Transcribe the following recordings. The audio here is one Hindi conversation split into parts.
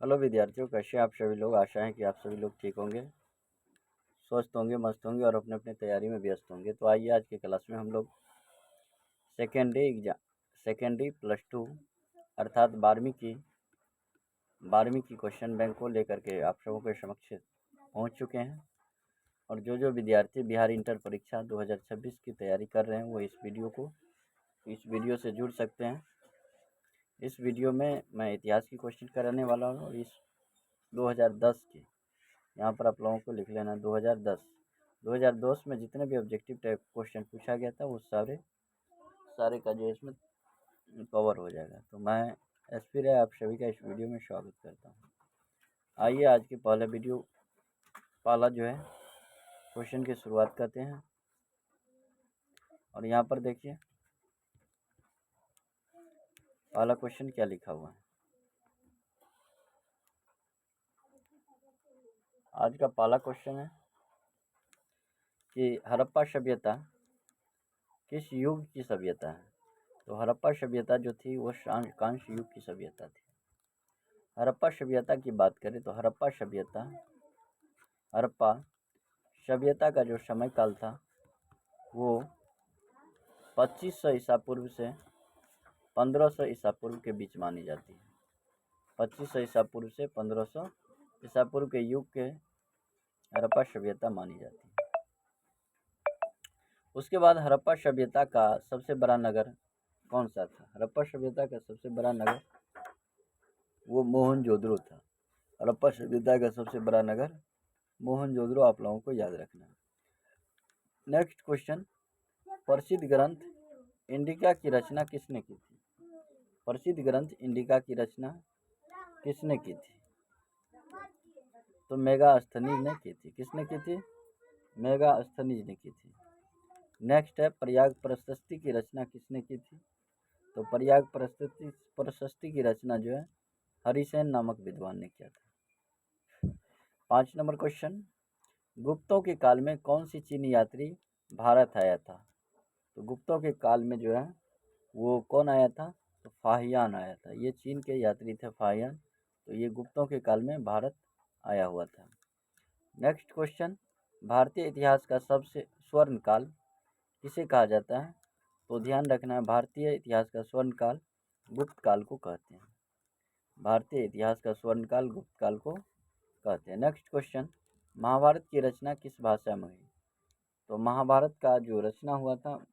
हेलो विद्यार्थियों, कैसे आप सभी लोग। आशा है कि आप सभी लोग ठीक होंगे, स्वस्थ होंगे, मस्त होंगे और अपने अपने तैयारी में व्यस्त होंगे। तो आइए आज की क्लास में हम लोग सेकेंडरी +2 अर्थात 12वीं की क्वेश्चन बैंक को लेकर के आप सबों के समक्ष पहुंच चुके हैं। और जो विद्यार्थी बिहार इंटर परीक्षा 2026 की तैयारी कर रहे हैं वो इस वीडियो से जुड़ सकते हैं। इस वीडियो में मैं इतिहास की क्वेश्चन कराने वाला हूँ और इस 2010 की यहाँ पर आप लोगों को लिख लेना 2010 में जितने भी ऑब्जेक्टिव टाइप क्वेश्चन पूछा गया था वो सारे का जो इसमें कवर हो जाएगा। तो मैं एसपी राय आप सभी का इस वीडियो में स्वागत करता हूँ। आइए आज के पहला जो है क्वेश्चन की शुरुआत करते हैं। और यहाँ पर देखिए पहला क्वेश्चन क्या लिखा हुआ है। आज का पहला क्वेश्चन है कि हड़प्पा सभ्यता किस युग की सभ्यता है। तो हड़प्पा सभ्यता जो थी वो कांस्य युग की सभ्यता थी। हड़प्पा सभ्यता की बात करें तो हड़प्पा सभ्यता का जो समय काल था वो 2500 ईसा पूर्व से 1500 ईसा पूर्व के बीच मानी जाती है। 2500 ईसा पूर्व से 1500 ईसा पूर्व के युग के हड़प्पा सभ्यता मानी जाती है। उसके बाद हड़प्पा सभ्यता का सबसे बड़ा नगर कौन सा था। हड़प्पा सभ्यता का सबसे बड़ा नगर वो मोहनजोदड़ो था। हड़प्पा सभ्यता का सबसे बड़ा नगर मोहनजोदड़ो आप लोगों को याद रखना है। नेक्स्ट क्वेश्चन, प्रसिद्ध ग्रंथ इंडिका की रचना किसने की थी। प्रसिद्ध ग्रंथ इंडिका की रचना किसने की थी। तो मेगास्थनीज ने की थी। किसने की थी? मेगास्थनीज ने की थी। नेक्स्ट है प्रयाग प्रशस्ति की रचना किसने की थी। तो प्रयाग प्रशस्ति की रचना जो है हरिसेन नामक विद्वान ने किया था। 5 नंबर क्वेश्चन, गुप्तों के काल में कौन सी चीनी यात्री भारत आया था। तो गुप्तों के काल में जो है वो कौन आया था। तो फाहियान आया था। ये चीन के यात्री थे फाहियान। तो ये गुप्तों के काल में भारत आया हुआ था। नेक्स्ट क्वेश्चन, भारतीय इतिहास का सबसे स्वर्ण काल किसे कहा जाता है। तो ध्यान रखना है, भारतीय इतिहास का स्वर्ण काल गुप्त काल को कहते हैं। भारतीय इतिहास का स्वर्ण काल गुप्त काल को कहते हैं। नेक्स्ट क्वेश्चन, महाभारत की रचना किस भाषा में हुई। तो महाभारत का जो रचना हुआ था,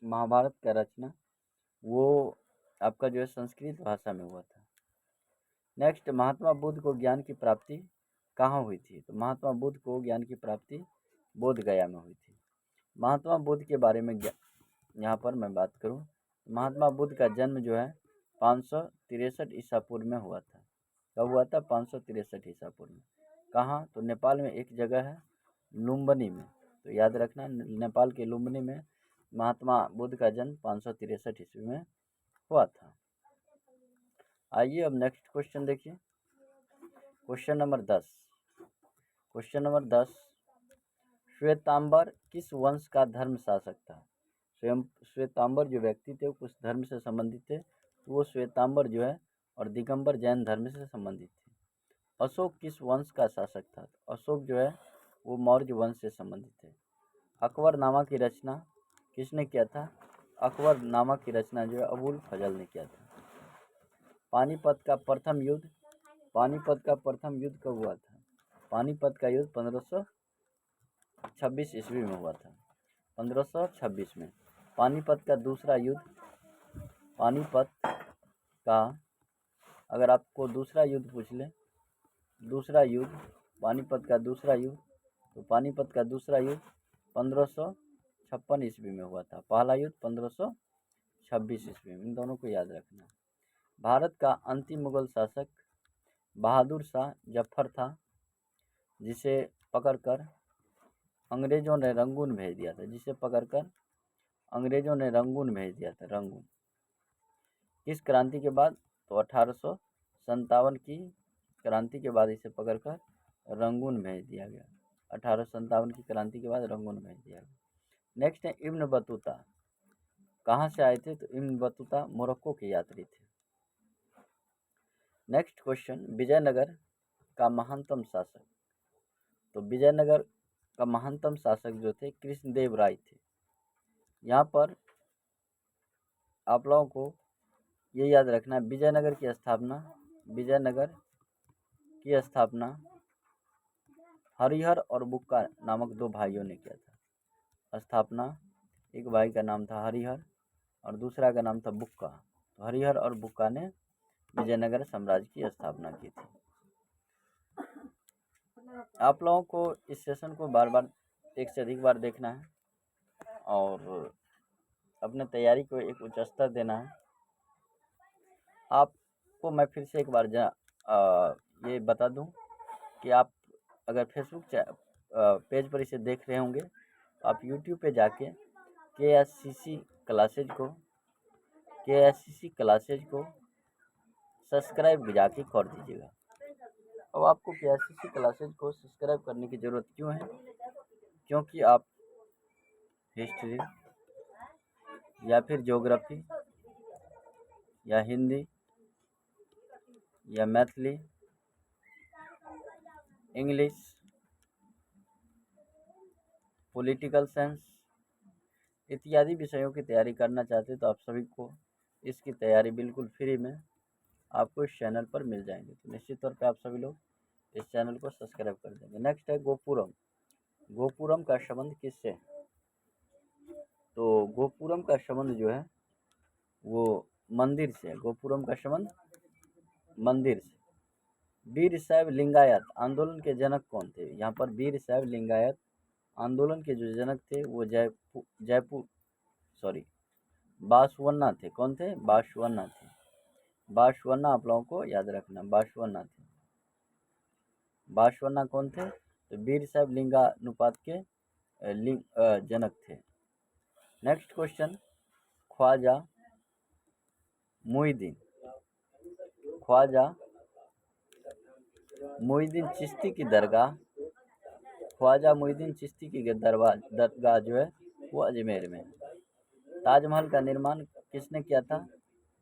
महाभारत का रचना वो आपका जो है संस्कृत भाषा में हुआ था। नेक्स्ट, महात्मा बुद्ध को ज्ञान की प्राप्ति कहाँ हुई थी। तो महात्मा बुद्ध को ज्ञान की प्राप्ति बोध गया में हुई थी। महात्मा बुद्ध के बारे में यहाँ पर मैं बात करूँ, महात्मा बुद्ध का जन्म जो है 563 ईसा पूर्व में हुआ था। कब हुआ था? 563 ईसा पूर्व में। कहाँ? तो नेपाल में एक जगह है लुम्बिनी में। तो याद रखना, नेपाल के लुम्बिनी में महात्मा बुद्ध का जन्म 563 ईस्वी में हुआ था। आइए अब नेक्स्ट क्वेश्चन देखिए, क्वेश्चन नंबर 10। श्वेतांबर किस वंश का धर्म शासक था। श्वेतांबर जो व्यक्ति थे वो किस धर्म से संबंधित थे। वो श्वेतांबर जो है और दिगंबर जैन धर्म से संबंधित थे। अशोक किस वंश का शासक था। अशोक जो है वो मौर्य वंश से संबंधित थे। अकबरनामा की रचना किसने किया था। अकबरनामा की रचना जो है अबुल फजल ने किया था। पानीपत का प्रथम युद्ध कब हुआ था। पानीपत का युद्ध 1526 ईस्वी में हुआ था। 1526 में। पानीपत का दूसरा युद्ध, पानीपत का अगर आपको दूसरा युद्ध पूछ ले, दूसरा युद्ध पानीपत का दूसरा युद्ध, तो पानीपत का दूसरा युद्ध 1556 ईस्वी में हुआ था। पहला युद्ध 1526 ईस्वी में। इन दोनों को याद रखना। भारत का अंतिम मुगल शासक बहादुर शाह जफर था, जिसे पकड़कर अंग्रेजों ने रंगून भेज दिया था। रंगून। इस क्रांति के बाद, तो 1857 की क्रांति के बाद इसे पकड़कर रंगून भेज दिया गया। 1857 की क्रांति के बाद रंगून भेज दिया गया। नेक्स्ट है इब्न बतूता, कहाँ से आए थे। तो इब्न बतूता मोरक्को के यात्री थे। नेक्स्ट क्वेश्चन, विजयनगर का महानतम शासक। तो विजयनगर का महानतम शासक जो थे कृष्णदेव राय थे। यहाँ पर आप लोगों को ये याद रखना है, विजयनगर की स्थापना हरिहर और बुक्का नामक दो भाइयों ने किया था। स्थापना, एक भाई का नाम था हरिहर और दूसरा का नाम था बुक्का। तो हरिहर और बुक्का ने विजयनगर साम्राज्य की स्थापना की थी। आप लोगों को इस सेशन को बार बार एक से अधिक बार देखना है और अपने तैयारी को एक उच्च स्तर देना है। आपको मैं फिर से एक बार ये बता दूं कि आप अगर फेसबुक पेज पर इसे देख रहे होंगे, आप यूट्यूब पे जाके KSCC क्लासेज को सब्सक्राइब जाके कर दीजिएगा। अब आपको KSCC क्लासेज को सब्सक्राइब करने की ज़रूरत क्यों है? क्योंकि आप हिस्ट्री या फिर ज्योग्राफी या हिंदी या मैथिली, इंग्लिश, पॉलिटिकल साइंस इत्यादि विषयों की तैयारी करना चाहते हैं तो आप सभी को इसकी तैयारी बिल्कुल फ्री में आपको इस चैनल पर मिल जाएंगे। तो निश्चित तौर पे आप सभी लोग इस चैनल को सब्सक्राइब कर देंगे। नेक्स्ट है गोपुरम। गोपुरम का संबंध किससे है? तो गोपुरम का संबंध जो है वो मंदिर से है। गोपुरम का संबंध मंदिर से। वीर शैव लिंगायत आंदोलन के जनक कौन थे? यहाँ पर वीर शैव लिंगायत आंदोलन के जो जनक थे वो बासवन्ना थे। कौन थे? बासवन्ना थे। बासवन्ना आप लोगों को याद रखना, बासवन्ना थे। बासवन्ना कौन थे? तो वीर शैव लिंगानुपात के जनक थे। नेक्स्ट क्वेश्चन, ख्वाजा मुइनुद्दीन चिश्ती की दरगाह, ख्वाजा मुइनुद्दीन चिश्ती की दरगाह जो है वो अजमेर में है। ताजमहल का निर्माण किसने किया था?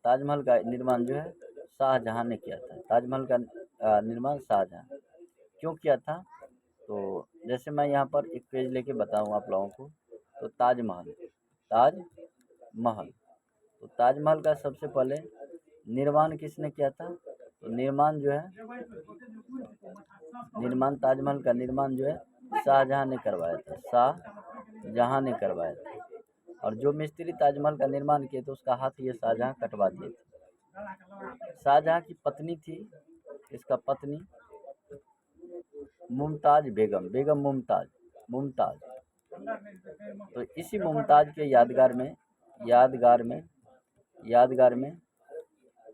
ताजमहल का निर्माण जो है शाहजहां ने किया था। ताजमहल का निर्माण शाहजहां क्यों किया था? तो जैसे मैं यहाँ पर एक पेज लेके बताऊँ आप लोगों को, तो ताजमहल तो ताजमहल का सबसे पहले निर्माण किसने किया था? तो ताजमहल का निर्माण जो है शाहजहां ने करवाया था। और जो मिस्त्री ताजमहल का निर्माण किए थे उसका हाथ ये शाहजहां कटवा दिए थे। शाहजहां की पत्नी थी, इसका पत्नी मुमताज बेगम मुमताज। तो इसी मुमताज के यादगार में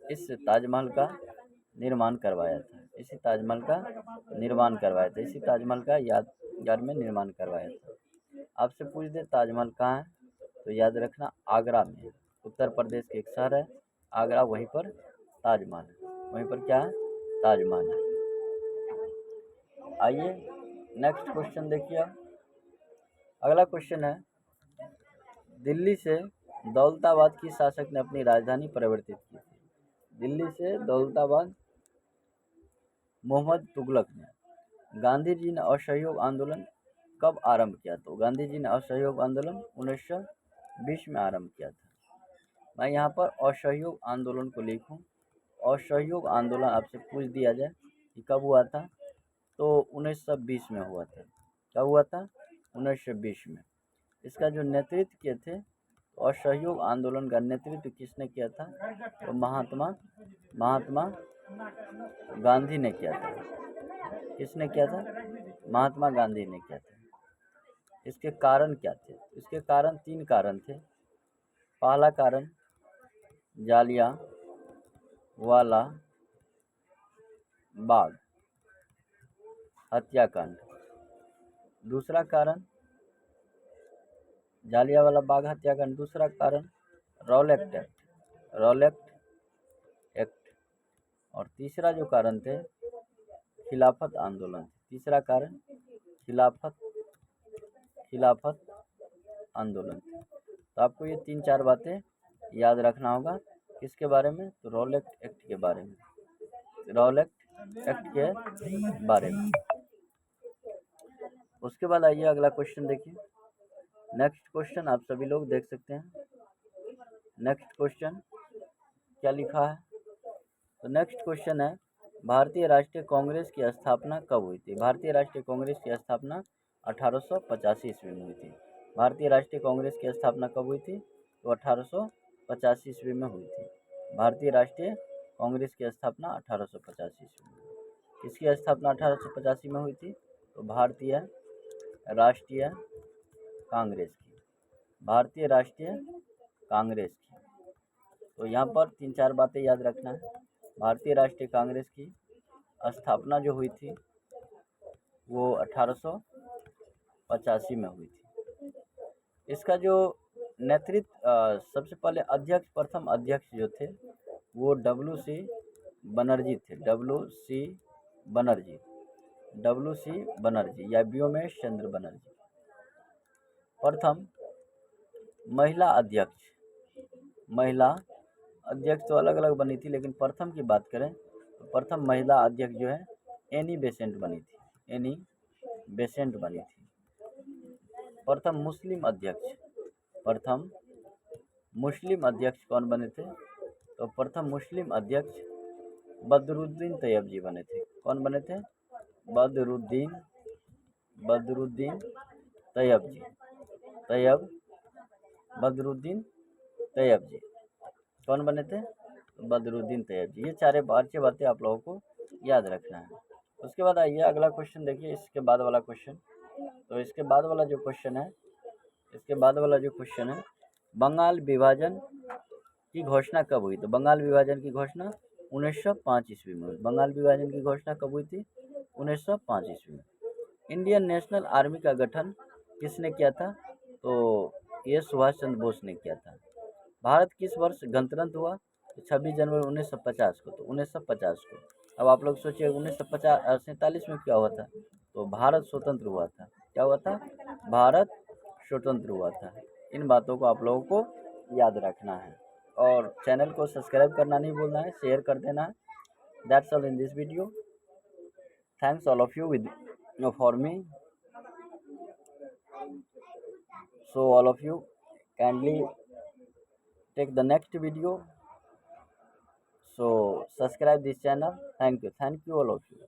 इस ताजमहल का निर्माण करवाया था। इसी ताजमहल का यादगार में निर्माण करवाया था। आपसे पूछ दे ताजमहल कहाँ है? तो याद रखना आगरा में। उत्तर प्रदेश के एक शहर है आगरा, वहीं पर ताजमहल है। वहीं पर क्या है? ताजमहल है। आइए नेक्स्ट क्वेश्चन देखिए। अगला क्वेश्चन है, दिल्ली से दौलताबाद की शासक ने अपनी राजधानी परिवर्तित की थी? दिल्ली से दौलताबाद मोहम्मद तुगलक ने। गांधी जी ने असहयोग आंदोलन कब आरंभ किया? तो गांधी जी ने असहयोग आंदोलन 1920 में आरंभ किया था। मैं यहाँ पर असहयोग आंदोलन को लिखूं। असहयोग आंदोलन आपसे पूछ दिया जाए कि कब हुआ था, तो 1920 में हुआ था। कब हुआ था? 1920 में। इसका जो नेतृत्व किए थे, तो असहयोग आंदोलन का नेतृत्व किसने किया था? तो महात्मा गांधी ने किया था। किसने किया था? महात्मा गांधी ने किया था। इसके कारण क्या थे? इसके कारण 3 कारण थे। पहला कारण जालियांवाला बाग हत्याकांड। दूसरा कारण जालियांवाला बाग हत्याकांड। दूसरा कारण रॉलेट एक्ट। और तीसरा जो कारण थे खिलाफत आंदोलन। तीसरा कारण खिलाफत आंदोलन। तो आपको ये 3-4 बातें याद रखना होगा। किसके बारे में? तो रॉलेट एक्ट के बारे में। एक्ट के बारे में। उसके बाद आइए अगला क्वेश्चन देखिए। नेक्स्ट क्वेश्चन आप सभी लोग देख सकते हैं। नेक्स्ट क्वेश्चन क्या लिखा है? तो नेक्स्ट क्वेश्चन है, भारतीय राष्ट्रीय कांग्रेस की स्थापना कब हुई थी? भारतीय राष्ट्रीय कांग्रेस की स्थापना 1885 ईस्वी में हुई थी। भारतीय राष्ट्रीय कांग्रेस की स्थापना कब हुई थी? तो 1885 ईस्वी में हुई थी। भारतीय राष्ट्रीय कांग्रेस की स्थापना 1885 ईस्वी में। किसकी स्थापना 1885 में हुई थी? तो भारतीय राष्ट्रीय कांग्रेस की। भारतीय राष्ट्रीय कांग्रेस की। तो यहाँ पर 3-4 बातें याद रखना है। भारतीय राष्ट्रीय कांग्रेस की स्थापना जो हुई थी वो 1885 में हुई थी। इसका जो नेतृत्व सबसे पहले अध्यक्ष, प्रथम अध्यक्ष जो थे वो WC बनर्जी थे। WC बनर्जी या व्योमेश चंद्र बनर्जी। प्रथम महिला अध्यक्ष तो अलग अलग बनी थी, लेकिन प्रथम की बात करें तो प्रथम महिला अध्यक्ष जो है एनी बेसेंट बनी थी। प्रथम मुस्लिम अध्यक्ष कौन बने थे? तो प्रथम मुस्लिम अध्यक्ष बदरुद्दीन तैयब जी बने थे। कौन बने थे? बदरुद्दीन तैयब जी। बदरुद्दीन तैयब जी कौन बने थे? बदरुद्दीन तैयब जी। ये चारे अच्छी बातें आप लोगों को याद रखना है। उसके बाद आइए अगला क्वेश्चन देखिए। इसके बाद वाला क्वेश्चन, तो इसके बाद वाला जो क्वेश्चन है, बंगाल विभाजन की घोषणा कब हुई? तो बंगाल विभाजन की घोषणा 1905 ईस्वी में हुई। बंगाल विभाजन की घोषणा कब हुई थी? 1905 ईस्वी में। इंडियन नेशनल आर्मी का गठन किसने किया था? तो ये सुभाष चंद्र बोस ने किया था। भारत किस वर्ष गणतंत्र हुआ? तो 26 जनवरी 1950 को। तो 1950 को। अब आप लोग सोचिए 1947 में क्या हुआ था? तो भारत स्वतंत्र हुआ था। क्या हुआ था? भारत स्वतंत्र हुआ था। इन बातों को आप लोगों को याद रखना है और चैनल को सब्सक्राइब करना नहीं भूलना है, शेयर कर देना है। That's all in this video. Thanks all of you for me. So all of you kindly take the next video. So subscribe this channel. Thank you all of you.